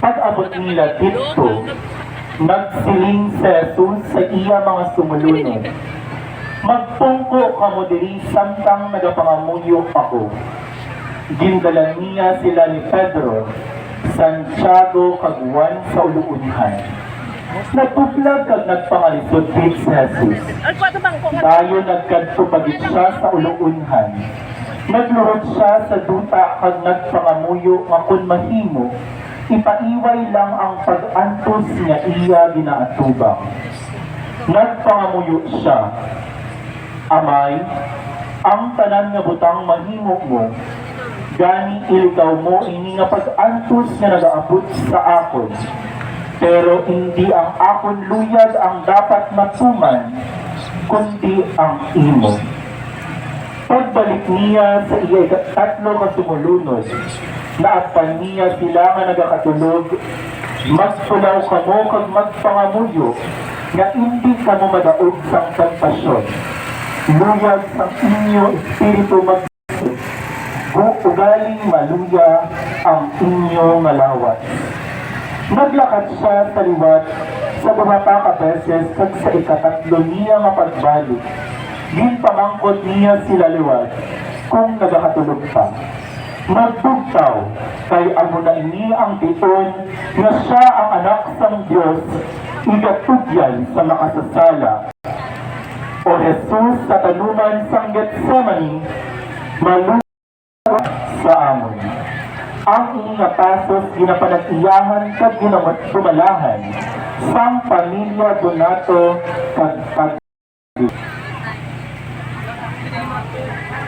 Pag-abot nila dito, nagsiling si Jesus sa iya mga sumulunod. Magpungko kamo diri samtang nagapangamuyo ako. Gindalan niya sila ni Pedro, Santiago kag Juan sa uluunhan. Nagpuplag kag nagpangalisod dit si Jesus. Tayo nagkadto pagit siya sa uluunhan. Nagluhod siya sa duta kag nagpangamuyo nga kun mahimo, ipaiway lang ang pag-antos nga iya ginaatubang. Nagpangamuyo siya, Amay, ang tanan nga butang mahimo mo, gani ilikaw mo ini nga pag-antos nga nagaabot sa akon. Pero hindi ang akon luyag ang dapat matuman, kundi ang imo. Pagbalik niya sa iya tatlo ka sumulunod, naagpan niya sila nga nagakatulog, magpulaw kamo kag magpangamuyo, nga hindi kamo madaog sang temptasyon. Luyag sang inyo espiritu mag-isip, ugaling maluya ang inyo malawat. Naglakad siya sa liwat sa bumapa ka beses kag sa ikatatlo niya nga pagbalik. Ginpamangkot niya sila liwat kung nagakatulog pa. Magbugtaw kay amo na ini ang tion nga siya ang anak sang Dios, igatugyan sa makasasala. O Jesus sa tanuman sang Getsemani, maluwa sa amon. Ang inyong pasos ginapanag-iyahan kag ginamot tumalahan sang pamilya Donato kag